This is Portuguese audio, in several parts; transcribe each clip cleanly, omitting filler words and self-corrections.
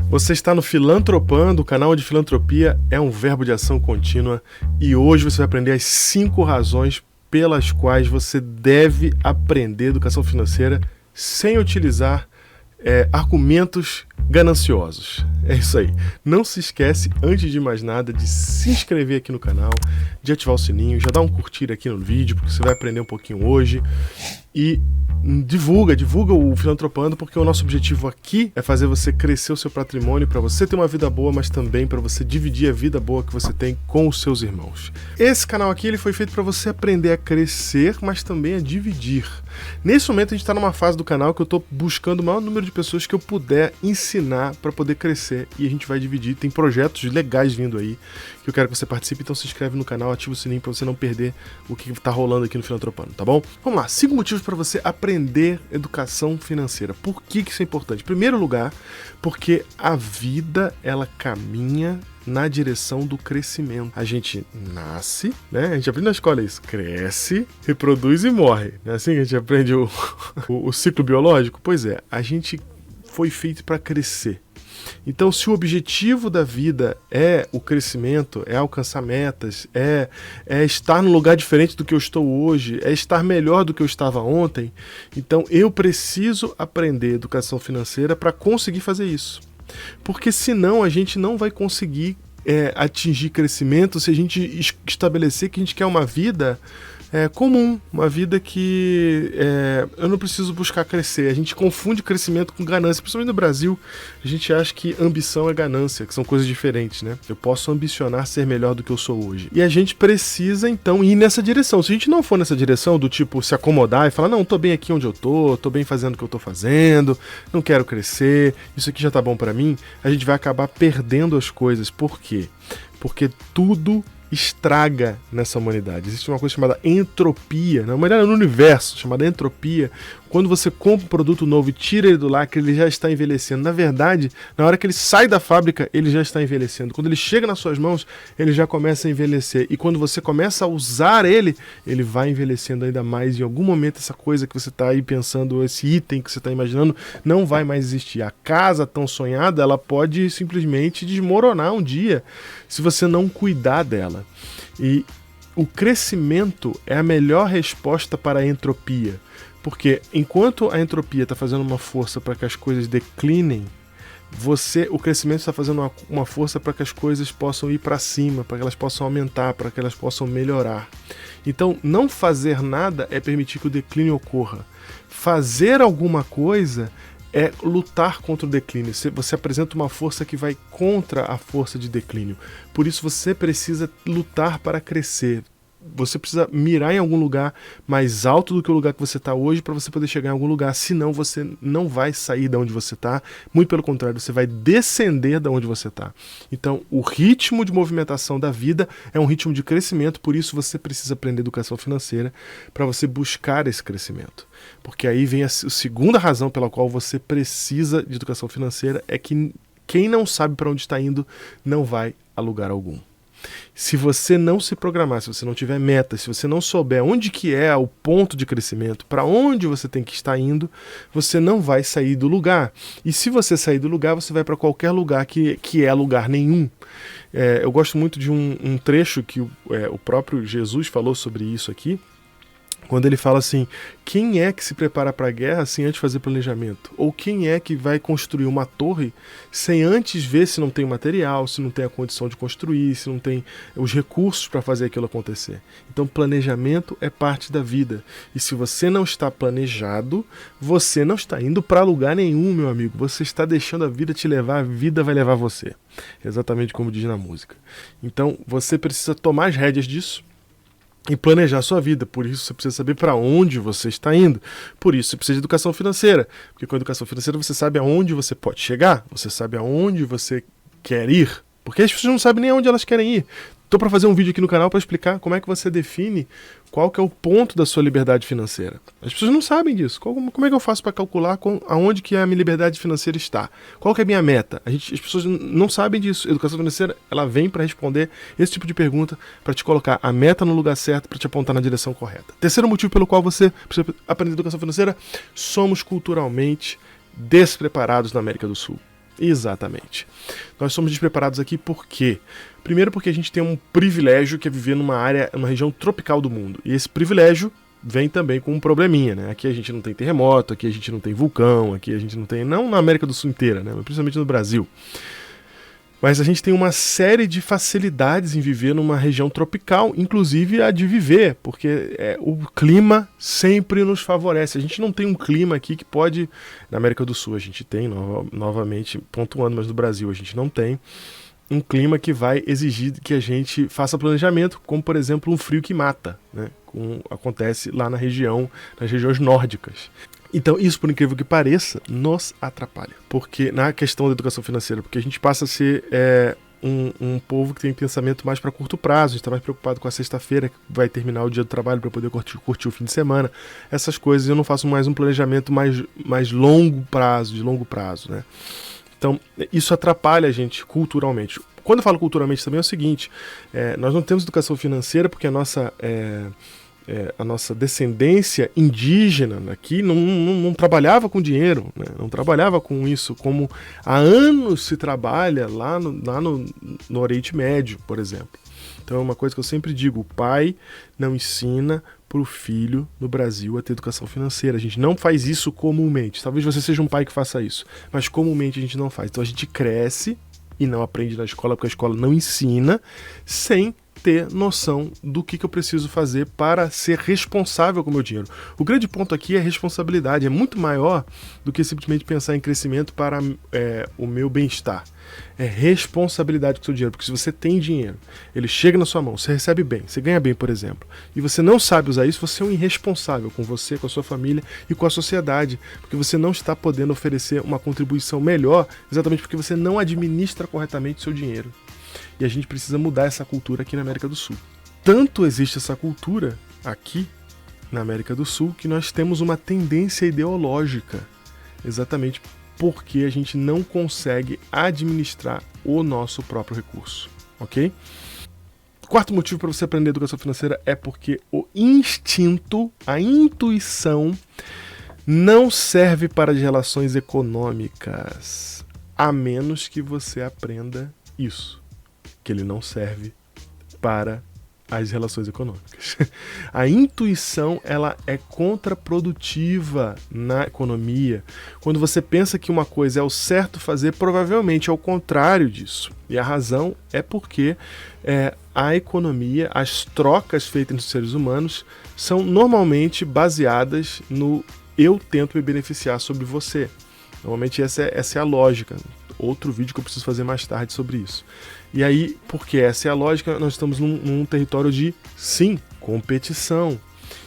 Você está no Filantropando, o canal de filantropia é um verbo de ação contínua e hoje você vai aprender as 5 razões pelas quais você deve aprender educação financeira sem utilizar argumentos gananciosos. É isso aí. Não se esquece, antes de mais nada, de se inscrever aqui no canal, de ativar o sininho, já dá um curtir aqui no vídeo, porque você vai aprender um pouquinho hoje. E divulga o Filantropando, porque o nosso objetivo aqui é fazer você crescer o seu patrimônio para você ter uma vida boa, mas também para você dividir a vida boa que você tem com os seus irmãos. Esse canal aqui ele foi feito para você aprender a crescer, mas também a dividir. Nesse momento a gente está numa fase do canal que eu estou buscando o maior número de pessoas que eu puder ensinar para poder crescer e a gente vai dividir. Tem projetos legais vindo aí que eu quero que você participe, então se inscreve no canal, ativa o sininho para você não perder o que está rolando aqui no Filantropando, tá bom? Vamos lá, 5 motivos para você aprender educação financeira. Por que isso é importante? Em primeiro lugar, porque a vida ela caminha na direção do crescimento. A gente nasce, né? A gente aprende na escola isso, cresce, reproduz e morre. Não é assim que a gente aprende o ciclo biológico? Pois é, a gente foi feito para crescer. Então, se o objetivo da vida é o crescimento, é alcançar metas, é estar num lugar diferente do que eu estou hoje, é estar melhor do que eu estava ontem, então eu preciso aprender educação financeira para conseguir fazer isso. Porque senão a gente não vai conseguir atingir crescimento se a gente estabelecer que a gente quer uma vida comum, uma vida que eu não preciso buscar crescer. A gente confunde crescimento com ganância, principalmente no Brasil. A gente acha que ambição é ganância, que são coisas diferentes, né? Eu posso ambicionar ser melhor do que eu sou hoje. E a gente precisa, então, ir nessa direção. Se a gente não for nessa direção, do tipo, se acomodar e falar, não, tô bem aqui onde eu tô bem fazendo o que eu tô fazendo, não quero crescer, isso aqui já tá bom pra mim, a gente vai acabar perdendo as coisas. Por quê? Porque tudo estraga nessa humanidade. Existe uma coisa chamada entropia, na humanidade, no universo, chamada entropia. Quando você compra um produto novo e tira ele do lacre, ele já está envelhecendo. Na verdade, na hora que ele sai da fábrica, ele já está envelhecendo. Quando ele chega nas suas mãos, ele já começa a envelhecer. E quando você começa a usar ele, ele vai envelhecendo ainda mais. E em algum momento, essa coisa que você está aí pensando, esse item que você está imaginando, não vai mais existir. A casa tão sonhada, ela pode simplesmente desmoronar um dia, se você não cuidar dela. E o crescimento é a melhor resposta para a entropia. Porque enquanto a entropia está fazendo uma força para que as coisas declinem, o crescimento está fazendo uma força para que as coisas possam ir para cima, para que elas possam aumentar, para que elas possam melhorar. Então, não fazer nada é permitir que o declínio ocorra. Fazer alguma coisa é lutar contra o declínio. Você apresenta uma força que vai contra a força de declínio. Por isso você precisa lutar para crescer. Você precisa mirar em algum lugar mais alto do que o lugar que você está hoje para você poder chegar em algum lugar. Senão você não vai sair de onde você está. Muito pelo contrário, você vai descender de onde você está. Então, o ritmo de movimentação da vida é um ritmo de crescimento. Por isso você precisa aprender educação financeira para você buscar esse crescimento. Porque aí vem a segunda razão pela qual você precisa de educação financeira, é que quem não sabe para onde está indo não vai a lugar algum. Se você não se programar, se você não tiver metas, se você não souber onde que é o ponto de crescimento, para onde você tem que estar indo, você não vai sair do lugar. E se você sair do lugar, você vai para qualquer lugar que é lugar nenhum. Eu gosto muito de um trecho que o próprio Jesus falou sobre isso aqui, quando ele fala assim, quem é que se prepara para a guerra sem antes fazer planejamento? Ou quem é que vai construir uma torre sem antes ver se não tem material, se não tem a condição de construir, se não tem os recursos para fazer aquilo acontecer? Então, planejamento é parte da vida. E se você não está planejado, você não está indo para lugar nenhum, meu amigo. Você está deixando a vida te levar, a vida vai levar você. Exatamente como diz na música. Então, você precisa tomar as rédeas disso e planejar a sua vida. Por isso você precisa saber para onde você está indo. Por isso você precisa de educação financeira. Porque com a educação financeira você sabe aonde você pode chegar. Você sabe aonde você quer ir. Porque as pessoas não sabem nem aonde elas querem ir. Estou para fazer um vídeo aqui no canal para explicar como é que você define qual que é o ponto da sua liberdade financeira. As pessoas não sabem disso. Como é que eu faço para calcular aonde que a minha liberdade financeira está? Qual que é a minha meta? As pessoas não sabem disso. A educação financeira ela vem para responder esse tipo de pergunta, para te colocar a meta no lugar certo, para te apontar na direção correta. Terceiro motivo pelo qual você precisa aprender educação financeira, somos culturalmente despreparados na América do Sul. Exatamente. Nós somos despreparados aqui por quê? Primeiro porque a gente tem um privilégio que é viver numa região tropical do mundo. E esse privilégio vem também com um probleminha, né? Aqui a gente não tem terremoto, aqui a gente não tem vulcão, aqui a gente não tem... Não na América do Sul inteira, né? Mas principalmente no Brasil. Mas a gente tem uma série de facilidades em viver numa região tropical, inclusive a de viver, porque o clima sempre nos favorece. A gente não tem um clima aqui que pode... Na América do Sul a gente tem, novamente pontuando, mas no Brasil a gente não tem um clima que vai exigir que a gente faça planejamento, como por exemplo um frio que mata, né? Como acontece lá nas regiões nórdicas. Então, isso, por incrível que pareça, nos atrapalha. Porque na questão da educação financeira, porque a gente passa a ser um povo que tem pensamento mais para curto prazo, a gente está mais preocupado com a sexta-feira, que vai terminar o dia do trabalho para poder curtir o fim de semana. Essas coisas eu não faço mais um planejamento mais longo prazo, de longo prazo, né? Então, isso atrapalha a gente culturalmente. Quando eu falo culturalmente também é o seguinte, nós não temos educação financeira porque a nossa descendência indígena aqui não trabalhava com dinheiro, né? Não trabalhava com isso, como há anos se trabalha lá no Oriente Médio, por exemplo. Então é uma coisa que eu sempre digo, o pai não ensina para o filho no Brasil a ter educação financeira. A gente não faz isso comumente. Talvez você seja um pai que faça isso, mas comumente a gente não faz. Então a gente cresce e não aprende na escola, porque a escola não ensina, sem ter noção do que eu preciso fazer para ser responsável com o meu dinheiro. O grande ponto aqui é a responsabilidade, é muito maior do que simplesmente pensar em crescimento para o meu bem-estar. É responsabilidade com o seu dinheiro, porque se você tem dinheiro, ele chega na sua mão, você recebe bem, você ganha bem, por exemplo, e você não sabe usar isso, você é um irresponsável com você, com a sua família e com a sociedade, porque você não está podendo oferecer uma contribuição melhor, exatamente porque você não administra corretamente o seu dinheiro. E a gente precisa mudar essa cultura aqui na América do Sul. Tanto existe essa cultura aqui na América do Sul que nós temos uma tendência ideológica, exatamente porque a gente não consegue administrar o nosso próprio recurso, ok? Quarto motivo para você aprender educação financeira é porque o instinto, a intuição, não serve para as relações econômicas, a menos que você aprenda isso, que ele não serve para as relações econômicas. A intuição, ela é contraprodutiva na economia. Quando você pensa que uma coisa é o certo fazer, provavelmente é o contrário disso. E a razão é porque a economia, as trocas feitas entre os seres humanos, são normalmente baseadas no eu tento me beneficiar sobre você. Normalmente essa é a lógica. Outro vídeo que eu preciso fazer mais tarde sobre isso. E aí, porque essa é a lógica, nós estamos num território de, sim, competição.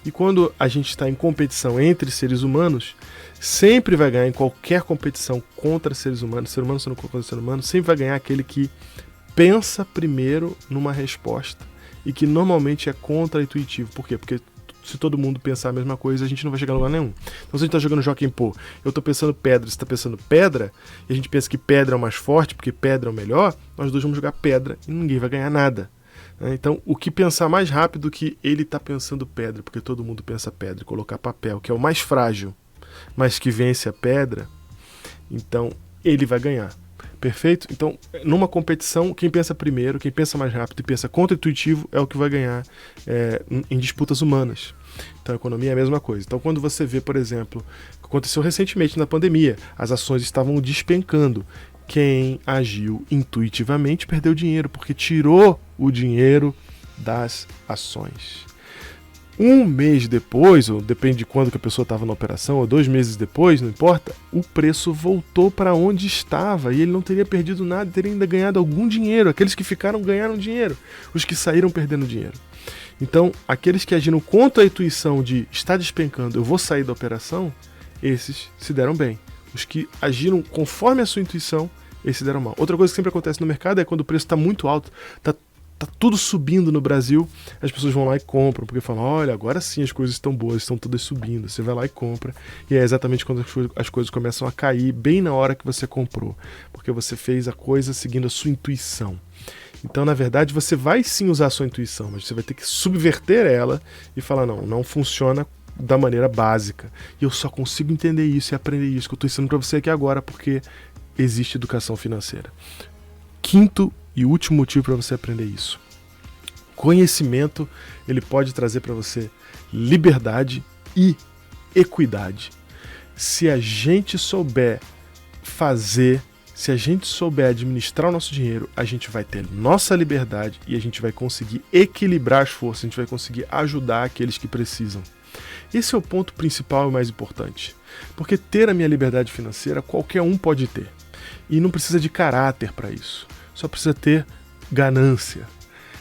E quando a gente está em competição entre seres humanos, sempre vai ganhar em qualquer competição contra seres humanos, ser humano sendo contra ser humano, sempre vai ganhar aquele que pensa primeiro numa resposta e que normalmente é contra-intuitivo. Por quê? Porque se todo mundo pensar a mesma coisa, a gente não vai chegar a lugar nenhum. Então se a gente tá jogando Joaquim Pô, eu tô pensando pedra, você tá pensando pedra, e a gente pensa que pedra é o mais forte, porque pedra é o melhor, nós dois vamos jogar pedra e ninguém vai ganhar nada. Então, o que pensar mais rápido que ele tá pensando pedra, porque todo mundo pensa pedra, e colocar papel, que é o mais frágil, mas que vence a pedra, então ele vai ganhar. Perfeito? Então, numa competição, quem pensa primeiro, quem pensa mais rápido e pensa contra-intuitivo é o que vai ganhar em disputas humanas. Então, a economia é a mesma coisa. Então, quando você vê, por exemplo, o que aconteceu recentemente na pandemia, as ações estavam despencando. Quem agiu intuitivamente perdeu dinheiro, porque tirou o dinheiro das ações. Um mês depois, ou depende de quando que a pessoa estava na operação, ou 2 meses depois, não importa, o preço voltou para onde estava e ele não teria perdido nada, teria ainda ganhado algum dinheiro. Aqueles que ficaram ganharam dinheiro, os que saíram perdendo dinheiro. Então, aqueles que agiram contra a intuição de está despencando, eu vou sair da operação, esses se deram bem. Os que agiram conforme a sua intuição, esses se deram mal. Outra coisa que sempre acontece no mercado é quando o preço está muito alto, tá tudo subindo no Brasil, as pessoas vão lá e compram, porque falam, olha, agora sim as coisas estão boas, estão todas subindo. Você vai lá e compra, e é exatamente quando as coisas começam a cair, bem na hora que você comprou, porque você fez a coisa seguindo a sua intuição. Então, na verdade, você vai sim usar a sua intuição, mas você vai ter que subverter ela e falar, não funciona da maneira básica. E eu só consigo entender isso e aprender isso que eu estou ensinando para você aqui agora, porque existe educação financeira. Quinto e último motivo para você aprender isso. Conhecimento, ele pode trazer para você liberdade e equidade. Se a gente souber fazer, se a gente souber administrar o nosso dinheiro, a gente vai ter nossa liberdade e a gente vai conseguir equilibrar as forças, a gente vai conseguir ajudar aqueles que precisam. Esse é o ponto principal e mais importante. Porque ter a minha liberdade financeira, qualquer um pode ter. E não precisa de caráter para isso. Só precisa ter ganância.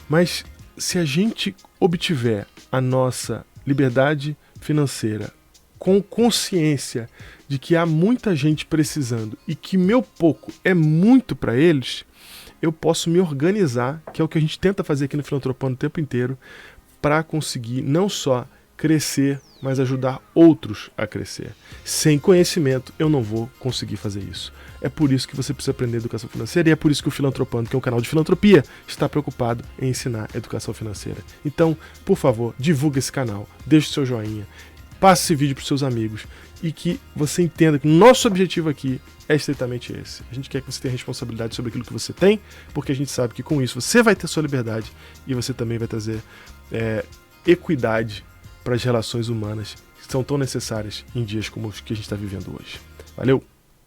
Mas se a gente obtiver a nossa liberdade financeira com consciência de que há muita gente precisando e que meu pouco é muito para eles, eu posso me organizar, que é o que a gente tenta fazer aqui no Filantropando o tempo inteiro, para conseguir não só crescer, mas ajudar outros a crescer. Sem conhecimento, eu não vou conseguir fazer isso. É por isso que você precisa aprender educação financeira e é por isso que o Filantropando, que é um canal de filantropia, está preocupado em ensinar educação financeira. Então, por favor, divulgue esse canal, deixe seu joinha, passe esse vídeo para os seus amigos e que você entenda que o nosso objetivo aqui é estritamente esse. A gente quer que você tenha responsabilidade sobre aquilo que você tem, porque a gente sabe que com isso você vai ter sua liberdade e você também vai trazer equidade para as relações humanas que são tão necessárias em dias como os que a gente está vivendo hoje. Valeu!